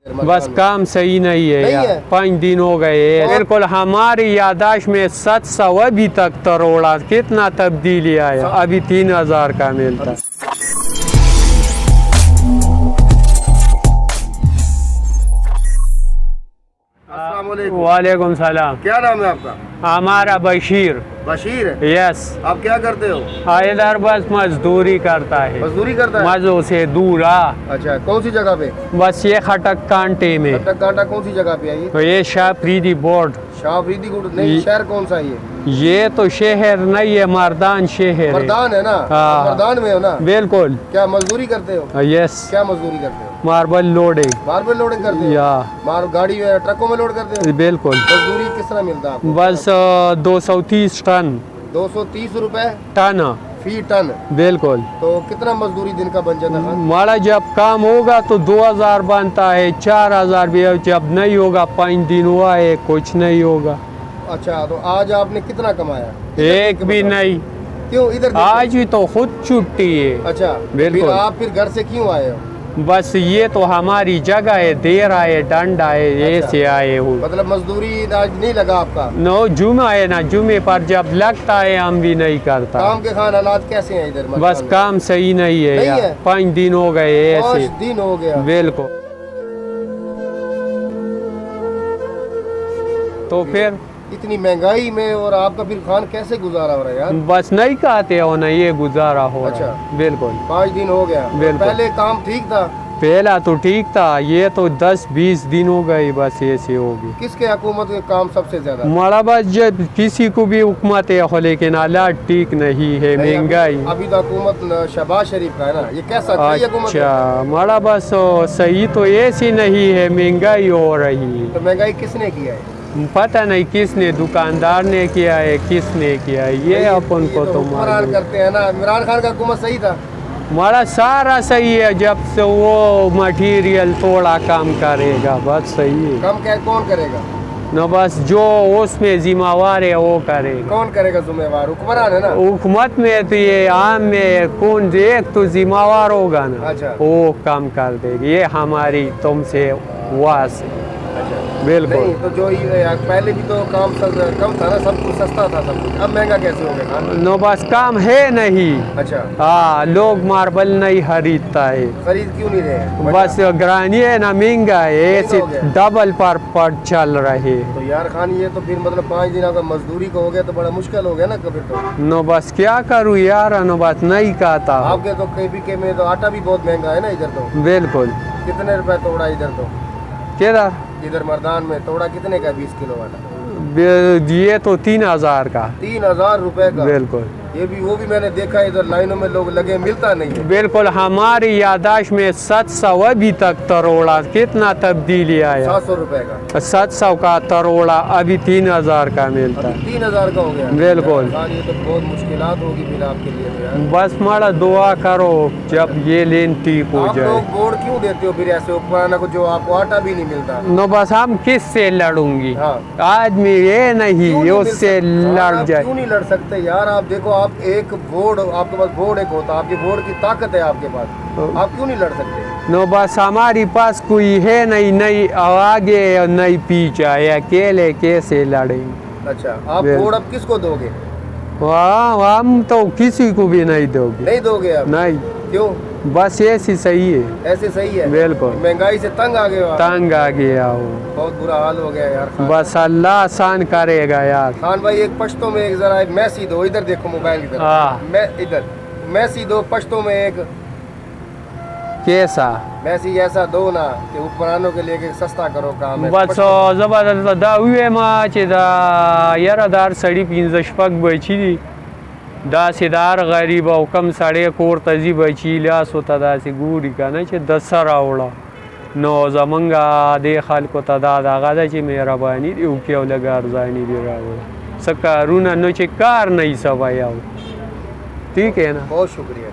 बस काम सही नहीं है यार, 5 दिन हो गए। बिल्कुल हमारी यादाश्त में 700 अभी तक तरोड़ा, कितना तब्दीली आया, अभी 3000 का मिलता। वालेकुम सलाम। क्या नाम है आपका? हमारा बशीर। बशीर? यस। आप क्या करते हो? इधर बस मजदूरी करता है। मजदूरी करता है? मजो से दूर। अच्छा, कौन सी जगह पे? बस ये खटक कांटे में। खटक कांटा कौन सी जगह पे है ये? तो ये शाहफरीदी बोर्ड। शाहफरीदी नहीं, शहर कौन सा है ये तो शहर नहीं है, मर्दान शहर। मर्दान है ना? मर्दान में हो ना? बिल्कुल। क्या मजदूरी करते हो? यस। क्या मजदूरी करते हो? Marble loading. मार्बल लोडिंग करते हो? या गाड़ी ट्रकों में लोड करते हो? बिल्कुल। मजदूरी किस तरह मिलता है आपको? बस 230 टन। 230 रुपए टन फी टन? बिल्कुल। तो कितना मजदूरी दिन का बन जाता है? हमारा जब काम होगा तो 2000 बनता है, 4000 भी। जब नहीं होगा 5 दिन हुआ है, कुछ नहीं होगा। अच्छा, तो आज आपने कितना कमाया? एक भी नहीं। क्यों इधर? आज भी तो खुद छुट्टी है। अच्छा, बिल्कुल। आप फिर घर से क्यों आए हो? बस ये तो हमारी जगह है, देर आए, दंड आए, ऐसे आए हो। मतलब मजदूरी आज नहीं लगा आपका? नो, जुमा है ना, जुमे पर जब लगता है हम भी नहीं करता। काम के खान हालात कैसे हैं इधर? बस काम सही नहीं है, नहीं है? 5 दिन हो गए ऐसे। 5 दिन हो गया? बिल्कुल। तो फिर इतनी महंगाई में और आपका फिर खान कैसे गुजारा हो रहा है यार? बस नहीं कहते हो ना, ये गुजारा हो रहा है। अच्छा। बिल्कुल। 5 दिन हो गया? पहले काम ठीक था? पहला तो ठीक था, ये तो 10-20 दिन हो गए, बस ऐसे होगी। किसके हुकूमत के काम सबसे ज्यादा? हमारा बस जब किसी को भी हुकूमत है हो, लेकिन हालात ठीक नहीं है, महंगाई। अभी तो हुकूमत शहबाज शरीफ का है ना, ये कैसा? अच्छा, हमारा बस सही तो ऐसी नहीं है, महंगाई हो रही है। तो महंगाई किसने किया है? पता नहीं किसने, दुकानदार ने किया है, किसने किया है, ये अपन को तो मालूम करते हैं ना। इमरान खान का हुकूमत सही था? हमारा सारा सही है, जब से वो मटेरियल थोड़ा कम करेगा बस सही है। कम क्या कौन करेगा? न बस जो उसमें जिम्मेवार है वो करेगा। कौन करेगा जिम्मेवार? हुक्मरान है ना? हुकूमत में तो ये आम में कौन एक तो जिम्मेवार होगा ना। अच्छा। वो कम कर देगी, ये हमारी तुमसे वास है। अच्छा। बिल्कुल। नहीं तो जो पहले भी तो काम कम था ना, सब कुछ सस्ता था सब कुछ, अब महंगा कैसे हो गया? नो, बस काम है नहीं। अच्छा। हाँ, लोग मार्बल नहीं खरीदता है। खरीद क्यों नहीं रहे? बस ग्रानी है ना, महंगा है, ऐसे डबल पर चल रहे। तो यार खान, ये तो फिर मतलब 5 दिन अगर मजदूरी को हो गया तो बड़ा मुश्किल हो गया ना कभी तो। नो, बस क्या करूँ यार, नो बस नहीं कहता। आपके तो KPK में तो आटा भी बहुत महंगा है ना इधर तो? बिल्कुल। कितने रुपए तोड़ा इधर तो? किधर? इधर मर्दान में तोड़ा कितने का? 20 किलो वाला? ये तो 3000 का। 3000 रुपए का? बिल्कुल। ये भी वो भी मैंने देखा, इधर लाइनों में लोग लगे, मिलता नहीं है। बिल्कुल हमारी यादाश्त में 700 अभी तक तरोड़ा, कितना तब्दीली आया। 700 रुपए का? 700 का तरोड़ा, अभी 3000 का मिलता है। 3000 का हो गया? बिल्कुल। ये तो बहुत मुश्किलात होगी फिर आपके लिए तो यार। बस माड़ा दुआ करो जब ये लेन ठीक हो आप जाए। लोग वोट क्यों देते हो फिर ऐसे उपकरण को, जो आपको आटा भी नहीं मिलता? नो, बस हम किससे लड़ूंगी? हाँ। आदमी ये नहीं उससे लड़ जाए। क्यों नहीं लड़ सकते यार? आप देखो, आप एक वोट, आपके पास वोट एक होता, आपकी वोट की ताकत है आपके पास, आप क्यों नहीं लड़ सकते? नो, बस हमारी पास कोई है नहीं आगे नहीं पीछे, अकेले कैसे लड़ेंगे? अच्छा, आप वोट अब किसको दोगे? वाह, हम तो किसी को भी नहीं दोगे। नहीं दोगे आप? नहीं। क्यों? बस ऐसी सही है। ऐसे सही है? बिल्कुल। महंगाई से तंग आ गए हो आप? तंग आ गया हो। बहुत बुरा हाल हो गया यार खान। बस अल्लाह आसान करेगा यार। खान भाई, एक पश्तो में एक जरा मैसी दो, इधर देखो मोबाइल की तरफ। हाँ। मैं इधर मैसी दो, पश्तो में एक कैसा मैसी ऐसा दो ना कि उपकरणों के लिए कि सस्ता करो काम है। बस जबरदस्त दावे माचे दा यारदार सड़ी 5 बची दी दासेदार गरीब और कम साढ़े कोर तजी बची लियास होता दासे गुरी का ना चे 10 रावड़ा नो जमंगा दे खाल को तदाद आगा चे मेहरबानी दी उके लगार जानी दे रावड़ा सकारुना नो चे कार नहीं सवाया। ठीक है ना? बहुत शुक्रिया।